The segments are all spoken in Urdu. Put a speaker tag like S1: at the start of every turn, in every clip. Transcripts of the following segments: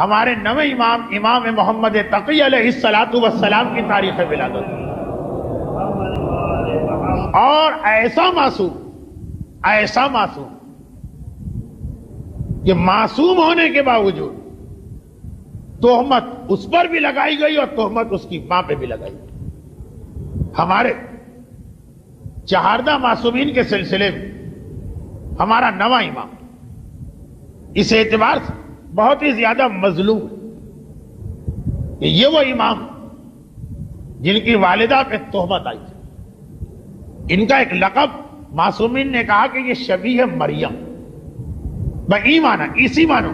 S1: ہمارے نویں امام امام محمد تقی علیہ الصلوۃ والسلام کی تاریخ ولادت، اور ایسا معصوم کہ معصوم ہونے کے باوجود تہمت اس پر بھی لگائی گئی اور تہمت اس کی ماں پہ بھی لگائی گئی۔ ہمارے چہاردہ معصومین کے سلسلے میں ہمارا نواں امام اس اعتبار سے بہت ہی زیادہ مظلوم ہے کہ یہ وہ امام جن کی والدہ پہ تہمت آئی تھی۔ ان کا ایک لقب معصومین نے کہا کہ یہ شبیہ مریم، بئی معنی اسی معنی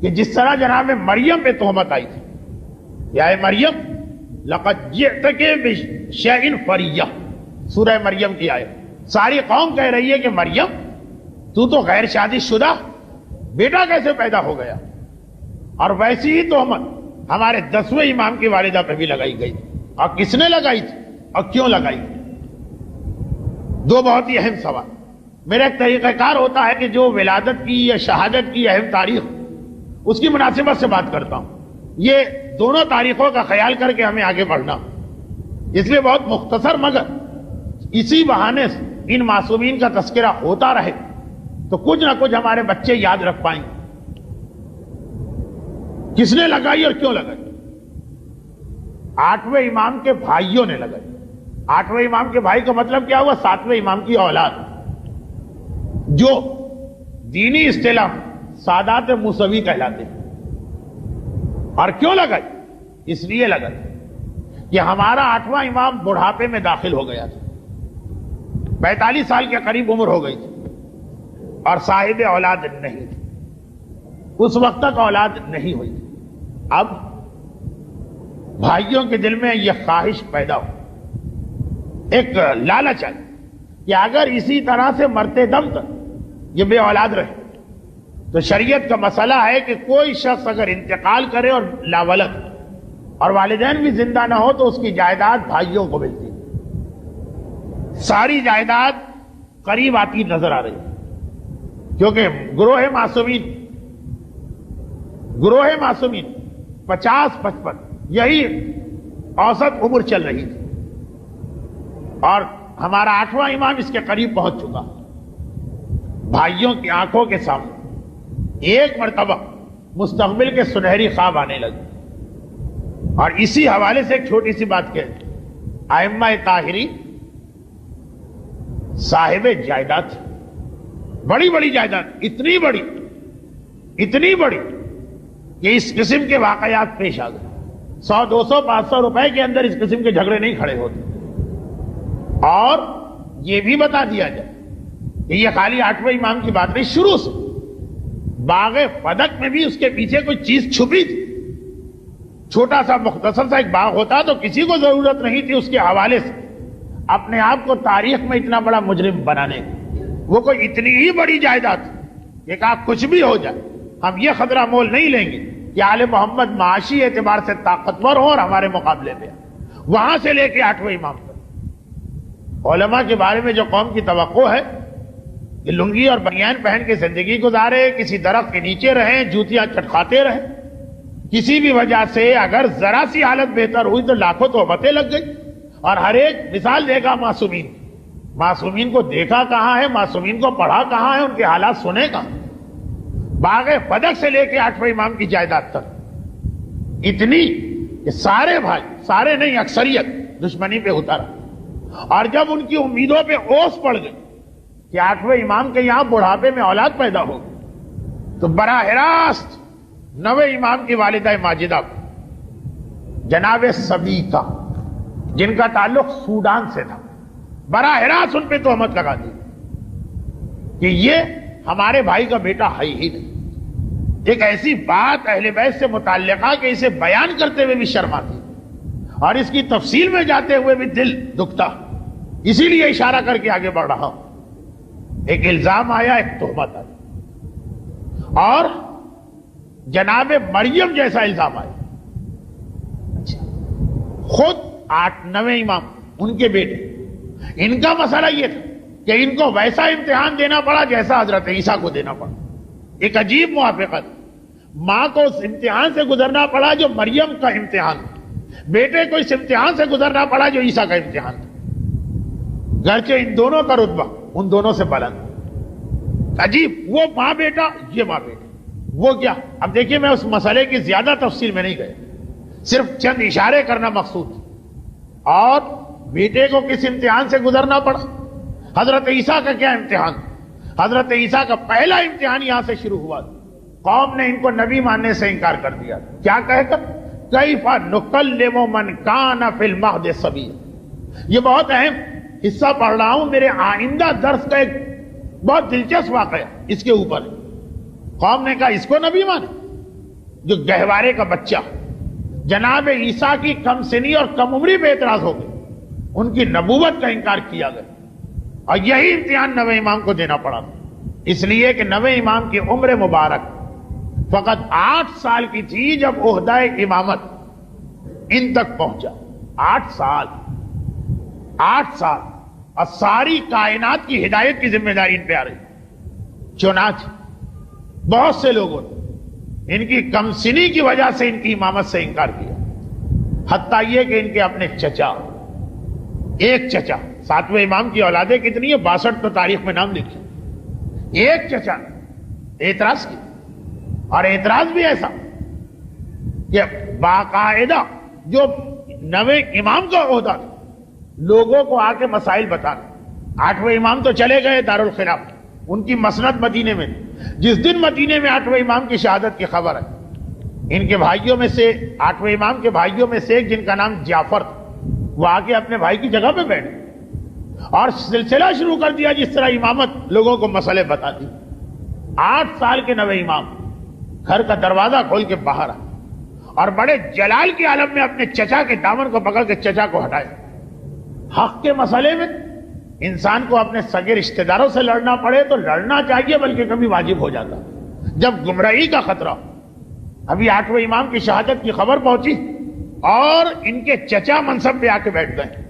S1: کہ جس طرح جناب مریم پہ تہمت آئی تھی، یا اے مریم لقد جئتک بشیء فریہ، سورہ مریم کی آیت۔ ساری قوم کہہ رہی ہے کہ مریم تو غیر شادی شدہ، بیٹا کیسے پیدا ہو گیا؟ اور ویسی ہی تہمت ہمارے 10ویں امام کی والدہ پہ بھی لگائی گئی، اور کس نے لگائی تھی اور کیوں لگائی تھی؟ دو بہت ہی اہم سوال۔ میرا ایک طریقہ کار ہوتا ہے کہ جو ولادت کی یا شہادت کی اہم تاریخ اس کی مناسبت سے بات کرتا ہوں، یہ دونوں تاریخوں کا خیال کر کے ہمیں آگے بڑھنا، اس لیے بہت مختصر مگر اسی بہانے سے ان معصومین کا تذکرہ ہوتا رہے تو کچھ نہ کچھ ہمارے بچے یاد رکھ پائیں گے کس نے لگائی اور کیوں لگائی۔ 8ویں امام کے بھائیوں نے لگائی۔ 8ویں امام کے بھائی کا مطلب کیا ہوا؟ 7ویں امام کی اولاد، جو دینی اصطلاح سادات موسوی کہلاتے ہیں۔ اور کیوں لگائی؟ اس لیے لگائی کہ ہمارا 8واں امام بڑھاپے میں داخل ہو گیا تھا، 45 سال کے قریب عمر ہو گئی تھی، اور صاحب اولاد نہیں تھی، اس وقت تک اولاد نہیں ہوئی تھی۔ اب بھائیوں کے دل میں یہ خواہش پیدا ہو، ایک لالچ آئی کہ اگر اسی طرح سے مرتے دم تک یہ بے اولاد رہے تو شریعت کا مسئلہ ہے کہ کوئی شخص اگر انتقال کرے اور لاولد اور والدین بھی زندہ نہ ہو تو اس کی جائیداد بھائیوں کو ملتی ہے۔ ساری جائیداد قریب آتی نظر آ رہی ہے، کیونکہ گروہ معصومین 50-55 یہی اوسط عمر چل رہی تھی، اور ہمارا 8واں امام اس کے قریب پہنچ چکا۔ بھائیوں کی آنکھوں کے سامنے ایک مرتبہ مستقبل کے سنہری خواب آنے لگے، اور اسی حوالے سے ایک چھوٹی سی بات کہتے ہیں، ائمہ طاہری صاحب جائیداد، بڑی بڑی جائیداد، اتنی بڑی کہ اس قسم کے واقعات پیش آ گئے۔ 100 200 500 روپے کے اندر اس قسم کے جھگڑے نہیں کھڑے ہوتے۔ اور یہ بھی بتا دیا جائے کہ یہ خالی 8ویں امام کی بات نہیں، شروع سے باغ فدق میں بھی اس کے پیچھے کوئی چیز چھپی تھی۔ چھوٹا سا مختصر سا ایک باغ ہوتا تو کسی کو ضرورت نہیں تھی اس کے حوالے سے اپنے آپ کو تاریخ میں اتنا بڑا مجرم بنانے کی۔ وہ کوئی اتنی ہی بڑی جائیداد کہ کہا کچھ بھی ہو جائے ہم یہ خطرہ مول نہیں لیں گے کہ آل محمد معاشی اعتبار سے طاقتور ہو اور ہمارے مقابلے میں۔ وہاں سے لے کے 8ویں امام تک علماء کے بارے میں جو قوم کی توقع ہے کہ لنگی اور بنیان پہن کے زندگی گزارے، کسی درخت کے نیچے رہیں، جوتیاں چٹکھاتے رہیں، کسی بھی وجہ سے اگر ذرا سی حالت بہتر ہوئی تو لاکھوں تہمتیں لگ گئی، اور ہر ایک مثال دیکھا معصومین کو دیکھا کہاں ہے، معصومین کو پڑھا کہاں ہے، ان کے حالات سنے کہاں۔ باغ فدق سے لے کے 8ویں امام کی جائیداد تک اتنی کہ سارے بھائی، سارے نہیں اکثریت دشمنی پہ اترا، اور جب ان کی امیدوں پہ اوس پڑ گئی کہ 8ویں امام کے یہاں بڑھاپے میں اولاد پیدا ہو تو براہ راست 9ویں امام کی والدہ ماجدہ جناب سبیکہ، جن کا تعلق سوڈان سے تھا، براہ راست ان پہ تہمت لگا دی کہ یہ ہمارے بھائی کا بیٹا ہے ہی نہیں۔ ایک ایسی بات اہل بیت سے متعلقہ کہ اسے بیان کرتے ہوئے بھی شرم آتی اور اس کی تفصیل میں جاتے ہوئے بھی دل دکھتا، اسی لیے اشارہ کر کے آگے بڑھ رہا ہوں۔ ایک الزام آیا، ایک تہمت آئی، اور جناب مریم جیسا الزام آیا۔ خود 9ویں امام ان کے بیٹے، ان کا مسئلہ یہ تھا کہ ان کو ویسا امتحان دینا پڑا جیسا حضرت عیسیٰ کو دینا پڑا۔ ایک عجیب موافقت، ماں کو اس امتحان سے گزرنا پڑا جو مریم کا امتحان تھا، بیٹے کو اس امتحان سے گزرنا پڑا جو عیسیٰ کا امتحان تھا، گرچہ ان دونوں کا رتبہ ان دونوں سے بلند۔ عجیب، وہ ماں بیٹا، یہ ماں بیٹا، وہ کیا؟ اب دیکھیے میں اس مسئلے کی زیادہ تفصیل میں نہیں گیا، صرف چند اشارے کرنا مقصود تھا۔ اور بیٹے کو کس امتحان سے گزرنا پڑا؟ حضرت عیسیٰ کا کیا امتحان؟ حضرت عیسیٰ کا پہلا امتحان یہاں سے شروع ہوا، قوم نے ان کو نبی ماننے سے انکار کر دیا۔ کیا کہہ کر؟ کیف نکلم من کان فی المہد صبیا۔ یہ بہت اہم حصہ پڑھ رہا ہوں، میرے آئندہ درس کا ایک بہت دلچسپ واقعہ اس کے اوپر ہے۔ قوم نے کہا اس کو نبی مانے جو گہوارے کا بچہ، جناب عیسیٰ کی کم سنی اور کم عمری پہ اعتراض ہو گئے، ان کی نبوت کا انکار کیا گیا، اور یہی امتحان نویں امام کو دینا پڑا، اس لیے کہ نویں امام کی عمر مبارک فقط 8 سال کی تھی جب عہدہ امامت ان تک پہنچا۔ 8 سال اور ساری کائنات کی ہدایت کی ذمہ داری ان پہ آ رہی۔ چنانچہ بہت سے لوگوں نے ان کی کم سنی کی وجہ سے ان کی امامت سے انکار کیا، حتیٰ یہ کہ ان کے اپنے چچا، ایک چچا، 7ویں امام کی اولادیں کتنی ہیں؟ 62 تو تاریخ میں نام لکھے، ایک چچا نے اعتراض کیا، اور اعتراض بھی ایسا کہ باقاعدہ جو نویں امام کا عہدہ تھا لوگوں کو آ کے مسائل بتانا۔ 8ویں امام تو چلے گئے دارالخلاف، ان کی مسند مدینے میں، جس دن مدینے میں 8ویں امام کی شہادت کی خبر ہے، ان کے بھائیوں میں سے 8ویں امام کے بھائیوں میں سے ایک جن کا نام جعفر تھا، وہ آ کے اپنے بھائی کی جگہ پہ بیٹھے اور سلسلہ شروع کر دیا جس طرح امامت لوگوں کو مسئلے بتاتی۔ 8 سال کے نویں امام گھر کا دروازہ کھول کے باہر آئے اور بڑے جلال کے عالم میں اپنے چچا کے دامن کو پکڑ کے چچا کو ہٹائے۔ حق کے مسئلے میں انسان کو اپنے سگے رشتہ داروں سے لڑنا پڑے تو لڑنا چاہیے، بلکہ کبھی واجب ہو جاتا جب گمراہی کا خطرہ۔ ابھی 8ویں امام کی شہادت کی خبر پہنچی اور ان کے چچا منصب پہ آ کے بیٹھ گئے۔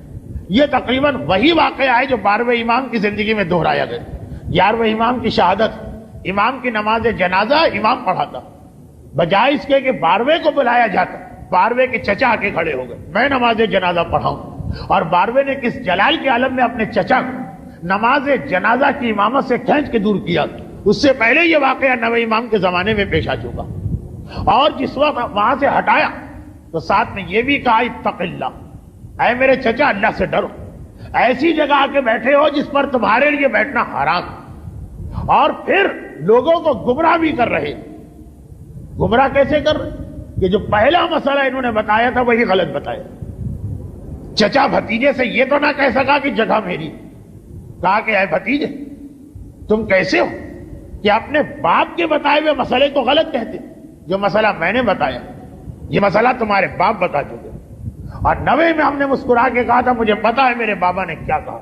S1: یہ تقریباً وہی واقعہ ہے جو 12ویں امام کی زندگی میں دہرایا گیا۔ 11ویں امام کی شہادت، امام کی نماز جنازہ امام پڑھاتا، بجائے اس کے کہ 12ویں کو بلایا جاتا، 12ویں کے چچا آ کے کھڑے ہو گئے، میں نماز جنازہ پڑھاؤں۔ اور 12ویں نے کس جلال کے عالم میں اپنے چچا کو نماز جنازہ کی امامت سے کھینچ کے دور کیا۔ اس سے پہلے یہ واقعہ 9ویں امام کے زمانے میں پیش آ چکا، اور جس وقت وہاں سے ہٹایا تو ساتھ میں یہ بھی کہا اتق اللہ، اے میرے چچا اللہ سے ڈرو، ایسی جگہ آ کے بیٹھے ہو جس پر تمہارے لیے بیٹھنا حرام، اور پھر لوگوں کو گمراہ بھی کر رہے۔ گمراہ کیسے کر رہے؟ کہ جو پہلا مسئلہ انہوں نے بتایا تھا وہی غلط بتایا۔ چچا بھتیجے سے یہ تو نہ کہہ سکا کہ جگہ میری، کہا کہ اے بھتیجے تم کیسے ہو کہ اپنے باپ کے بتائے ہوئے مسئلے کو غلط کہتے؟ جو مسئلہ میں نے بتایا یہ مسئلہ تمہارے باپ بتا چکے۔ اور 9ویں میں ہم نے مسکرا کے کہا تھا مجھے پتا ہے میرے بابا نے کیا کہا،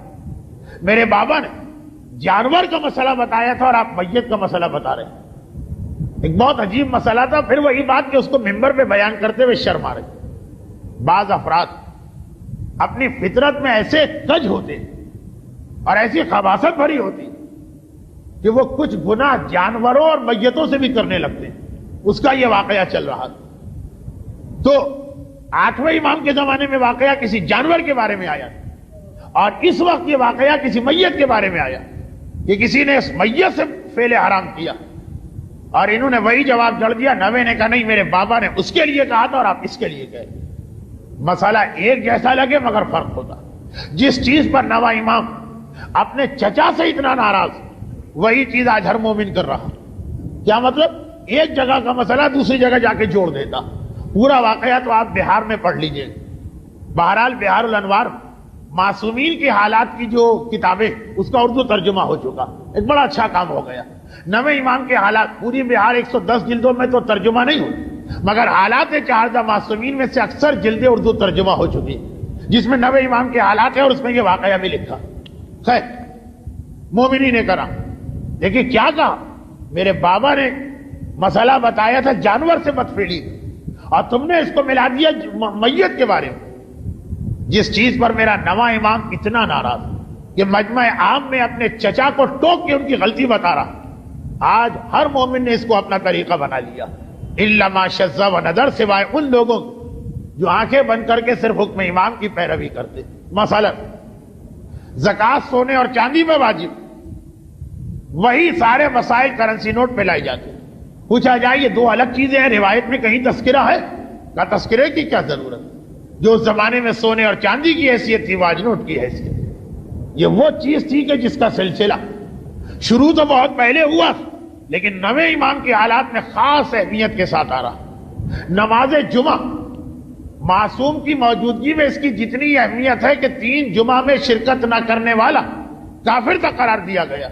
S1: میرے بابا نے جانور کا مسئلہ بتایا تھا اور آپ میت کا مسئلہ بتا رہے ہیں۔ ایک بہت عجیب مسئلہ تھا، پھر وہی بات کہ اس کو ممبر پہ بیان کرتے ہوئے شرم آ رہی۔ بعض افراد اپنی فطرت میں ایسے کج ہوتے اور ایسی خباثت بھری ہوتی کہ وہ کچھ گناہ جانوروں اور میتوں سے بھی کرنے لگتے ہیں۔ اس کا یہ واقعہ چل رہا تھا۔ تو 8ویں امام کے زمانے میں واقعہ کسی جانور کے بارے میں آیا، اور اس وقت یہ واقعہ کسی میت کے بارے میں آیا کہ کسی نے اس میت سے فعل حرام کیا، اور انہوں نے وہی جواب جڑ دیا۔ 9ویں نے کہا نہیں میرے بابا نے اس کے لیے کہا تھا اور آپ اس کے لیے کہے۔ مسئلہ ایک جیسا لگے مگر فرق ہوتا۔ جس چیز پر 9واں امام اپنے چچا سے اتنا ناراض، وہی چیز آج ہر مومن کر رہا۔ کیا مطلب؟ ایک جگہ کا مسئلہ دوسری جگہ جا کے جوڑ دیتا۔ پورا واقعہ تو آپ بہار میں پڑھ لیجئے۔ بہرحال بہار الانوار معصومین کی حالات کی جو کتابیں، اس کا اردو ترجمہ ہو چکا، ایک بڑا اچھا کام ہو گیا۔ 9ویں امام کے حالات پوری بہار 110 جلدوں میں تو ترجمہ نہیں ہوئی، مگر حالات چارزہ معصومین میں سے اکثر جلدیں اردو ترجمہ ہو چکی، جس میں 9ویں امام کے حالات ہیں اور اس میں یہ واقعہ بھی لکھا۔ خیر، مومنی نے کرا، دیکھیے کیا کہا، میرے بابا نے مسئلہ بتایا تھا جانور سے بدفعلی، اور تم نے اس کو ملا دیا میت کے بارے میں۔ جس چیز پر میرا 9واں امام اتنا ناراض کہ مجمع عام میں اپنے چچا کو ٹوک کے ان کی غلطی بتا رہا، آج ہر مومن نے اس کو اپنا طریقہ بنا لیا۔ الا ما شذ و ندر، سوائے ان لوگوں جو آنکھیں بند کر کے صرف حکم امام کی پیروی کرتے. مثلا زکوٰۃ سونے اور چاندی میں واجب، وہی سارے مسائل کرنسی نوٹ پہ لائے جاتے. پوچھا جائے یہ دو الگ چیزیں ہیں، روایت میں کہیں تذکرہ ہے؟ کا تذکرے کی کیا ضرورت؟ جو اس زمانے میں سونے اور چاندی کی حیثیت تھی وہ آج نوٹ کی حیثیت. یہ وہ چیز تھی کہ جس کا سلسلہ شروع تو بہت پہلے ہوا، لیکن نویں امام کے حالات میں خاص اہمیت کے ساتھ آ رہا. نماز جمعہ معصوم کی موجودگی میں اس کی جتنی اہمیت ہے کہ 3 جمعہ میں شرکت نہ کرنے والا کافر تک قرار دیا گیا،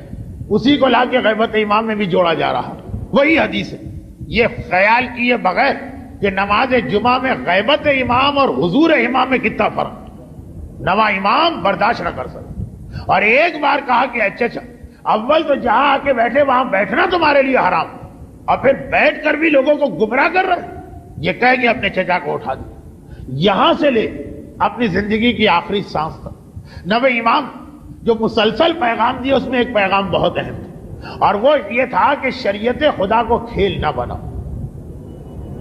S1: اسی کو لا کے غیبت امام میں بھی جوڑا جا رہا. وہی حدیث ہے. یہ خیال کیے بغیر کہ نماز جمعہ میں غیبت امام اور حضور امام میں کتنا فرق، نواں امام برداشت نہ کر سکتا. اور ایک بار کہا کہ اچھا اول تو جہاں آ کے بیٹھے وہاں بیٹھنا تمہارے لیے حرام، اور پھر بیٹھ کر بھی لوگوں کو گمراہ کر رہے. یہ کہہ کے اپنے چچا کو اٹھا دیا. یہاں سے لے اپنی زندگی کی آخری سانس تک نویں امام جو مسلسل پیغام دیے، اس میں ایک پیغام بہت اہم تھا، اور وہ یہ تھا کہ شریعت خدا کو کھیل نہ بناؤ.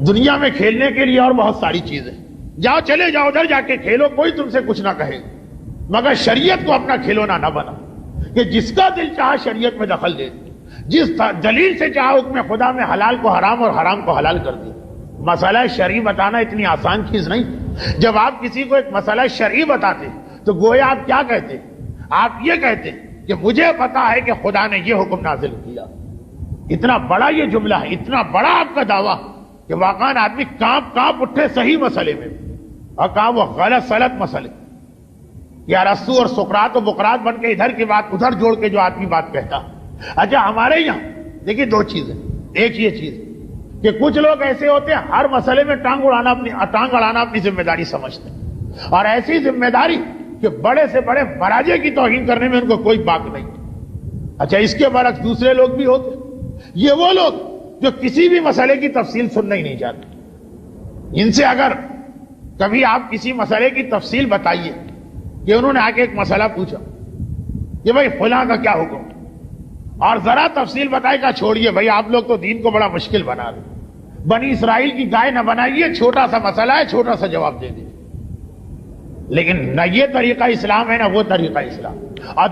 S1: دنیا میں کھیلنے کے لیے اور بہت ساری چیزیں، جاؤ چلے جاؤ ادھر جا کے کھیلو، کوئی تم سے کچھ نہ کہے، مگر شریعت کو اپنا کھلونا نہ بنا کہ جس کا دل چاہا شریعت میں دخل دے دے، جس دلیل سے چاہا حکم خدا میں حلال کو حرام اور حرام کو حلال کر دے. مسئلہ شرعی بتانا اتنی آسان چیز نہیں. جب آپ کسی کو ایک مسئلہ شرعی بتاتے تو گویا آپ کیا کہتے؟ آپ یہ کہتے کہ مجھے پتا ہے کہ خدا نے یہ حکم نازل کیا. اتنا بڑا یہ جملہ ہے، اتنا بڑا آپ کا دعویٰ کہ واقعاً آدمی کانپ اٹھے صحیح مسئلے میں، اور کہا وہ غلط سلط مسئلے. یا رسو اور سقراط و بقرات بن کے ادھر کی بات ادھر جوڑ کے جو آدمی بات کہتا. اچھا ہمارے یہاں دیکھیے 2 چیزیں. ایک یہ چیز کہ کچھ لوگ ایسے ہوتے ہیں ہر مسئلے میں ٹانگ اڑانا اپنی ذمہ داری سمجھتے ہیں، اور ایسی ذمہ داری کہ بڑے سے بڑے مراجع کی توہین کرنے میں ان کو کوئی باک نہیں. اچھا اس کے برعکس دوسرے لوگ بھی ہوتے. یہ وہ لوگ جو کسی بھی مسئلے کی تفصیل سننا ہی نہیں چاہتے. ان سے اگر کبھی آپ کسی مسئلے کی تفصیل بتائیے کہ انہوں نے آ کے ایک مسئلہ پوچھا کہ بھائی فلاں کا کیا حکم، اور ذرا تفصیل بتائے گا چھوڑیے بھائی آپ لوگ تو دین کو بڑا مشکل بنا رہے، بنی اسرائیل کی گائے نہ بنائیے، چھوٹا سا مسئلہ ہے چھوٹا سا جواب دے دیجیے. لیکن نہ یہ طریقہ اسلام ہے نہ وہ طریقہ اسلام. اور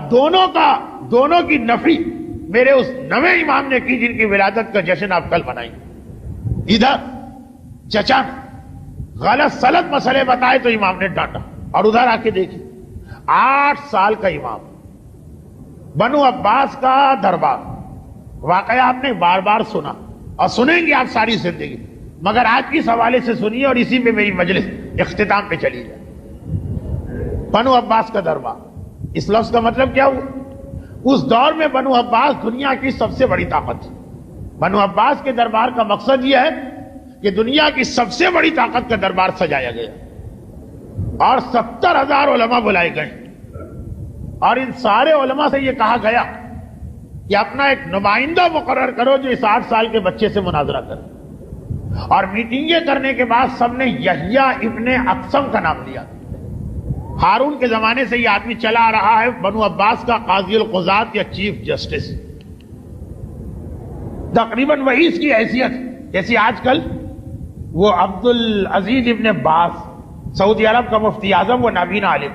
S1: دونوں کی نفی میرے اس نویں امام نے کی جن کی ولادت کا جشن آپ کل منائیں. ادھر چچا غلط سلط مسئلے بتائے تو امام نے ڈانٹا، اور ادھر آ کے دیکھیے 8 سال کا امام، بنو عباس کا دربار. واقعہ آپ نے بار بار سنا اور سنیں گے آپ ساری زندگی، مگر آج کی حوالے سے سنیے اور اسی میں میری مجلس اختتام پہ چلی جائے. بنو عباس کا دربار، اس لفظ کا مطلب کیا ہوا؟ اس دور میں بنو عباس دنیا کی سب سے بڑی طاقت تھی. بنو عباس کے دربار کا مقصد یہ ہے کہ دنیا کی سب سے بڑی طاقت کا دربار سجایا گیا، اور 70,000 علماء بلائے گئے، اور ان سارے علماء سے یہ کہا گیا کہ اپنا ایک نمائندہ مقرر کرو جو اس 8 سال کے بچے سے مناظرہ کرے. اور میٹنگیں کرنے کے بعد سب نے یحییٰ ابن اقسم کا نام لیا. ہارون کے زمانے سے یہ آدمی چلا آ رہا ہے بنو عباس کا قاضی القضات یا چیف جسٹس. تقریباً وہی اس کی حیثیت جیسی آج کل وہ عبد العزیز ابن باز سعودی عرب کا مفتی اعظم، وہ نابینا عالم.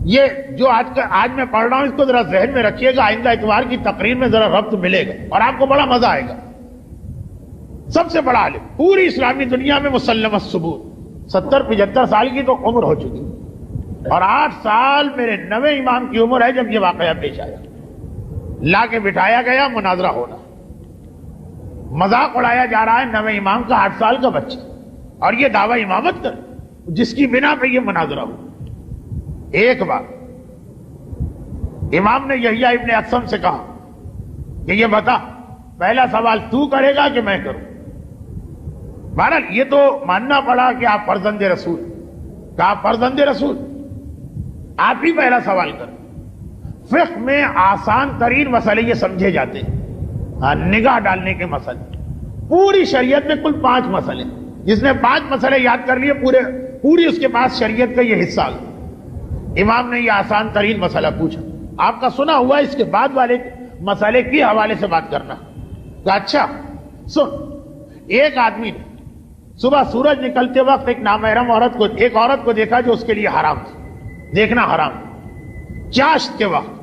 S1: یہ جو آج میں پڑھ رہا ہوں اس کو ذرا ذہن میں رکھیے گا، آئندہ اتوار کی تقریر میں ذرا ربط ملے گا اور آپ کو بڑا مزہ آئے گا. سب سے بڑا عالم پوری اسلامی دنیا میں مسلم الثبوت، 70-75 سال کی تو عمر ہو چکی، اور 8 سال میرے نویں امام کی عمر ہے جب یہ واقعہ پیش آیا. لا کے بٹھایا گیا، مناظرہ ہونا. مذاق اڑایا جا رہا ہے نویں امام کا 8 سال کا بچہ، اور یہ دعویٰ امامت کر جس کی بنا پہ یہ مناظرہ ہو. ایک بار امام نے یحییٰ ابن اقسم سے کہا کہ یہ بتا پہلا سوال تو کرے گا کہ میں کروں. بہرحال یہ تو ماننا پڑا کہ آپ فرزند رسول، کہا فرزند رسول آپ ہی پہلا سوال کریں. فقہ میں آسان ترین مسئلے یہ سمجھے جاتے ہیں، نگاہ ڈالنے کے مسئلے. پوری شریعت میں کل 5 مسئلے، جس نے 5 مسئلے یاد کر لیے پوری اس کے پاس شریعت کا یہ حصہ. امام نے یہ آسان ترین مسئلہ پوچھا. آپ کا سنا ہوا اس کے بعد والے مسئلے کے حوالے سے بات کرنا. کہ اچھا سن، ایک آدمی نے صبح سورج نکلتے وقت ایک نامحرم ایک عورت کو دیکھا جو اس کے لیے حرام تھی، دیکھنا حرام تھا۔ چاشت کے وقت،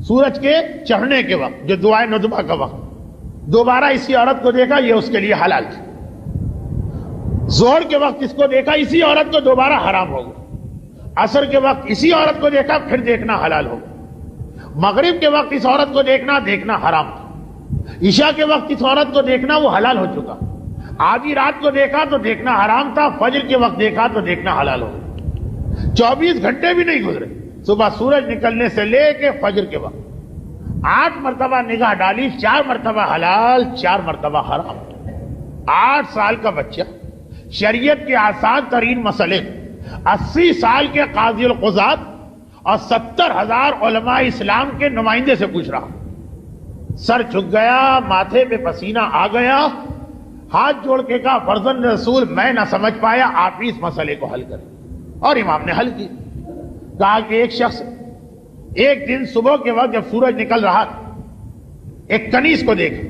S1: سورج کے چڑھنے کے وقت، جو دعائے ندبہ کا وقت، دوبارہ اسی عورت کو دیکھا، یہ اس کے لیے حلال تھی۔ ظہر کے وقت اس کو دیکھا، اسی عورت کو دوبارہ حرام ہو گیا۔ عصر کے وقت اسی عورت کو دیکھا، پھر دیکھنا حلال ہو گیا۔ مغرب کے وقت اس عورت کو دیکھنا حرام تھا۔ عشاء کے وقت اس عورت کو دیکھنا وہ حلال ہو چکا۔ آدھی رات کو دیکھا تو دیکھنا حرام تھا، فجر کے وقت دیکھا تو دیکھنا حلال ہو گیا۔ 24 گھنٹے بھی نہیں گزرے صبح سورج نکلنے سے لے کے فجر کے وقت 8 مرتبہ نگاہ ڈالی، 4 مرتبہ حلال، 4 مرتبہ حرام۔ 8 سال کا بچہ شریعت کے آسان ترین مسئلے 80 سال کے قاضی القضات اور 70,000 علماء اسلام کے نمائندے سے پوچھ رہا۔ سر جھک گیا، ماتھے پہ پسینہ آ گیا، ہاتھ جوڑ کے کہا فرزند رسول میں نہ سمجھ پایا، آپ ہی اس مسئلے کو حل کریں۔ اور امام نے حل کی۔ کہا کہ ایک شخص ایک دن صبح کے وقت جب سورج نکل رہا ایک کنیز کو دیکھا،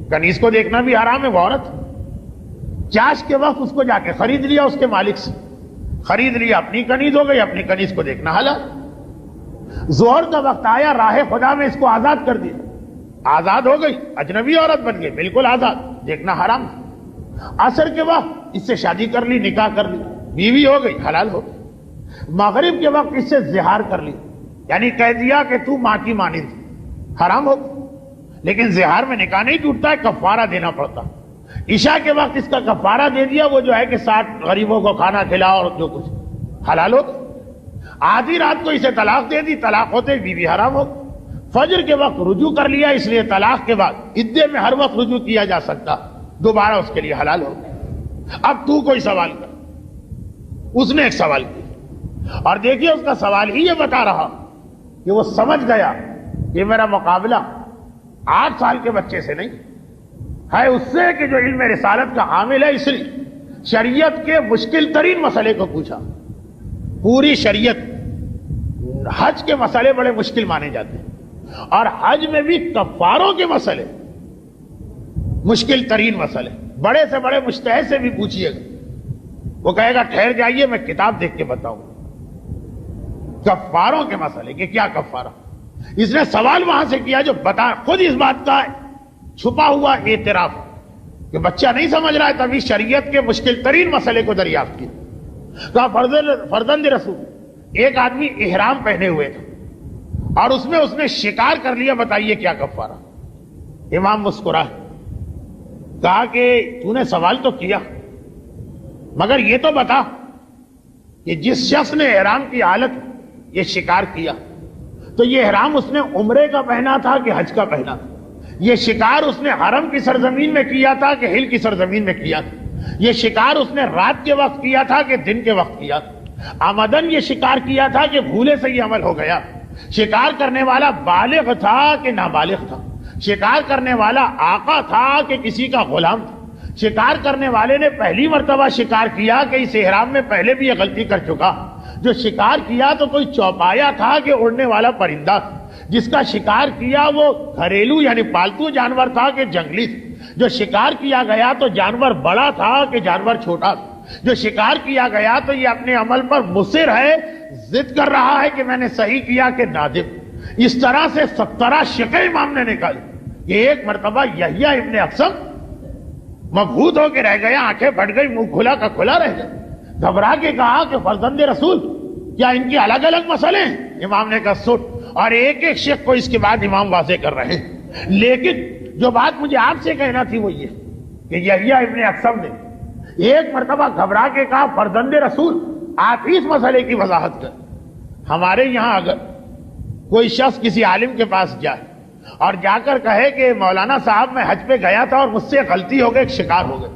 S1: کنیز کو دیکھنا بھی حرام ہے، وہ عورت۔ چاش کے وقت اس کو جا کے خرید لیا، اس کے مالک سے خرید لیا، اپنی کنیز ہو گئی، اپنی کنیز کو دیکھنا حلال۔ ظہر کا وقت آیا، راہ خدا میں اس کو آزاد کر دیا، آزاد ہو گئی، اجنبی عورت بن گئی، بالکل آزاد، دیکھنا حرام۔ عصر کے وقت اس سے شادی کر لی، نکاح کر لی، بیوی ہو گئی، حلال ہو گئی۔ مغرب کے وقت اس سے زہار کر لی، یعنی کہہ دیا کہ تو ماں کی مانند، حرام ہو گئی۔ لیکن زہار میں نکاح نہیں ٹوٹتا ہے، کفارہ دینا پڑتا۔ عشاء کے وقت اس کا کفارہ دے دیا، وہ جو ہے کہ 60 غریبوں کو کھانا کھلاؤ اور جو کچھ، حلال ہو گئی۔ آدھی رات کو اسے طلاق دے دی، طلاق ہوتے بیوی حرام ہو گئی۔ فجر کے وقت رجوع کر لیا، اس لیے طلاق کے بعد عدے میں ہر وقت رجوع کیا جا سکتا، دوبارہ اس کے لیے حلال ہو گیا۔ اب تو کوئی سوال کر، اس نے ایک سوال کیا، اور دیکھیے اس کا سوال ہی یہ بتا رہا کہ وہ سمجھ گیا کہ میرا مقابلہ 8 سال کے بچے سے نہیں ہے، اس سے کہ جو علم رسالت کا حامل ہے، اس لیے شریعت کے مشکل ترین مسئلے کو پوچھا۔ پوری شریعت، حج کے مسئلے بڑے مشکل مانے جاتے ہیں، اور حج میں بھی کفاروں کے مسئلے مشکل ترین مسئلے، بڑے سے بڑے مجتہد سے بھی پوچھیے گا، وہ کہے گا ٹھہر جائیے میں کتاب دیکھ کے بتاؤں کفاروں کے مسئلے کہ کیا کفارہ۔ اس نے سوال وہاں سے کیا جو بتا خود اس بات کا چھپا ہوا اعتراف کہ بچہ نہیں سمجھ رہا ہے، تبھی شریعت کے مشکل ترین مسئلے کو دریافت کیا۔ کہا فرزند رسول، ایک آدمی احرام پہنے ہوئے تھا اور اس نے شکار کر لیا، بتائیے کیا کفارہ۔ امام مسکرائے، کہا کہ تو نے سوال تو کیا، مگر یہ تو بتا کہ جس شخص نے احرام کی حالت یہ شکار کیا تو یہ احرام اس نے عمرے کا پہنا تھا کہ حج کا پہنا تھا؟ یہ شکار اس نے حرم کی سرزمین میں کیا تھا کہ ہل کی سرزمین میں کیا تھا؟ یہ شکار اس نے رات کے وقت کیا تھا کہ دن کے وقت کیا تھا؟ آمدن یہ شکار کیا تھا کہ بھولے سے یہ عمل ہو گیا؟ شکار کرنے والا بالغ تھا کہ نابالغ تھا؟ شکار کرنے والا آقا تھا کہ کسی کا غلام تھا؟ شکار کرنے والے نے پہلی مرتبہ شکار کیا کہ اس احرام میں پہلے بھی یہ غلطی کر چکا؟ جو شکار کیا تو کوئی چوپایا تھا کہ اڑنے والا پرندہ تھا؟ جس کا شکار کیا وہ گھریلو یعنی پالتو جانور تھا کہ جنگلی تھا؟ جو شکار کیا گیا تو جانور بڑا تھا کہ جانور چھوٹا تھا؟ جو شکار کیا گیا تو یہ اپنے عمل پر مصر ہے، ضد کر رہا ہے کہ میں نے صحیح کیا کہ نادم؟ اس طرح سے 17 شقیں امام نے نکالی کہ ایک مرتبہ یحییٰ ابن اقسم مبہوت ہو کے رہ گیا، آنکھیں پھٹ گئی، منہ کھلا کا کھلا رہ گیا، گھبرا کے کہا کہ فرزند رسول کیا ان کی الگ الگ مسئلے ہیں؟ امام نے کہا سن، اور ایک ایک شیخ کو اس کے بعد امام واضح کر رہے ہیں، لیکن جو بات مجھے آپ سے کہنا تھی وہ یہ کہ یحییٰ ابن اقسم نے ایک مرتبہ گھبرا کے کہا فرزند رسول آپ ہی اس مسئلے کی وضاحت کر۔ ہمارے یہاں اگر کوئی شخص کسی عالم کے پاس جائے اور جا کر کہے کہ مولانا صاحب میں حج پہ گیا تھا اور مجھ سے غلطی ہو گئی، ایک شکار ہو گئی،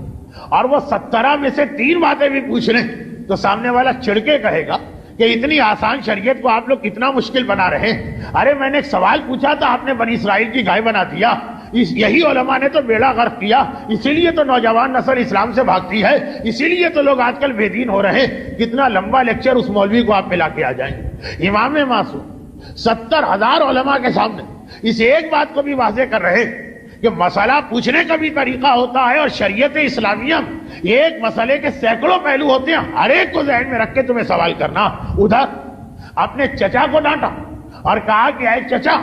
S1: اور وہ 17 میں سے 3 باتیں بھی پوچھ لیں تو سامنے والا چڑ کے کہے گا کہ اتنی آسان شریعت کو آپ لوگ کتنا مشکل بنا رہے ہیں۔ ارے میں نے ایک سوال پوچھا تھا، آپ نے بنی اسرائیل کی گائے بنا دیا، یہی علماء نے تو بیڑا غرق کیا، اسی لیے تو نوجوان نسل اسلام سے بھاگتی ہے، اسی لیے تو لوگ آج کل بے دین ہو رہے ہیں۔ کتنا لمبا لیکچر اس مولوی کو آپ پہ لا کے آ جائیں۔ امام معصوم 70,000 علماء کے سامنے اس ایک بات کو بھی واضح کر رہے کہ مسئلہ پوچھنے کا بھی طریقہ ہوتا ہے، اور شریعت اسلامیہ ایک مسئلے کے سینکڑوں پہلو ہوتے ہیں، ہر ایک کو ذہن میں رکھ کے تمہیں سوال کرنا۔ ادھر اپنے چچا کو ڈانٹا اور کہا کہ اے چچا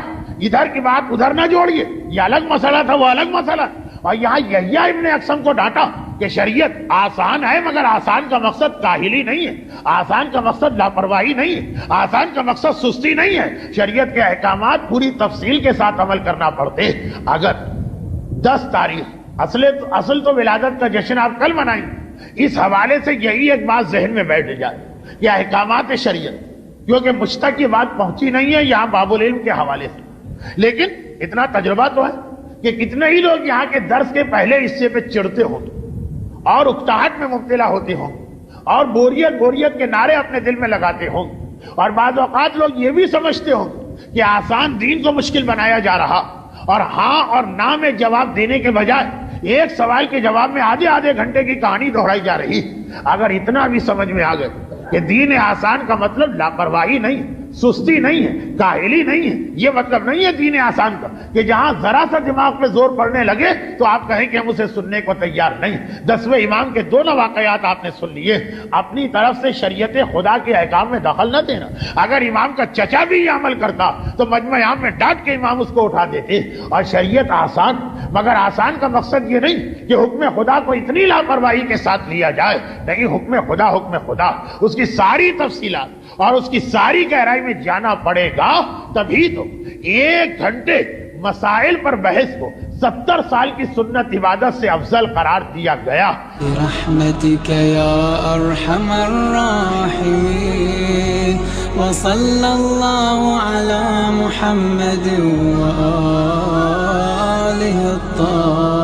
S1: ادھر کی بات ادھر نہ جوڑیے، یہ الگ مسئلہ تھا وہ الگ مسئلہ، اور یہاں یحییٰ ابن اقسم کو ڈانٹا کہ شریعت آسان ہے مگر آسان کا مقصد کاہلی نہیں ہے، آسان کا مقصد لاپرواہی نہیں ہے، آسان کا مقصد سستی نہیں ہے، شریعت کے احکامات پوری تفصیل کے ساتھ عمل کرنا پڑتے۔ اگر 10 تاریخ اصل تو ولادت کا جشن آپ کل منائیں، اس حوالے سے یہی ایک بات ذہن میں بیٹھ جائے کہ احکامات شریعت، کیونکہ مجھ تک یہ بات پہنچی نہیں ہے یہاں باب العلم کے حوالے سے، لیکن اتنا تجربہ تو ہے کہ کتنے ہی لوگ یہاں کے درس کے پہلے حصے پہ چڑھتے ہوں اور اکتاہٹ میں مبتلا ہوتے ہوں اور بوریت کے نعرے اپنے دل میں لگاتے ہوں، اور بعض اوقات لوگ یہ بھی سمجھتے ہوں کہ آسان دین کو مشکل بنایا جا رہا، اور ہاں اور نہ میں جواب دینے کے بجائے ایک سوال کے جواب میں آدھے گھنٹے کی کہانی دہرائی جا رہی۔ اگر اتنا بھی سمجھ میں آ گئے کہ دین آسان کا مطلب لاپرواہی نہیں، سستی نہیں ہے، کاہلی نہیں ہے، یہ مطلب نہیں ہے دین آسان کا کہ جہاں ذرا سا دماغ پہ زور پڑنے لگے تو آپ کہیں کہ ہم اسے سننے کو تیار نہیں۔ 10ویں امام کے دونوں واقعات آپ نے سن لیے، اپنی طرف سے شریعت خدا کے احکام میں دخل نہ دینا۔ اگر امام کا چچا بھی یہ عمل کرتا تو مجمع عام میں ڈانٹ کے امام اس کو اٹھا دیتے۔ اور شریعت آسان، مگر آسان کا مقصد یہ نہیں کہ حکم خدا کو اتنی لاپرواہی کے ساتھ لیا جائے، نہیں، حکم خدا اس کی ساری تفصیلات اور اس کی ساری گہرائی میں جانا پڑے گا، تبھی تو 1 گھنٹے مسائل پر بحث کو 70 سال کی سنت عبادت سے افضل قرار دیا گیا۔
S2: برحمتک یا ارحم الراحمین، وصلی اللہ علی محمد وآلہ الطاہرین۔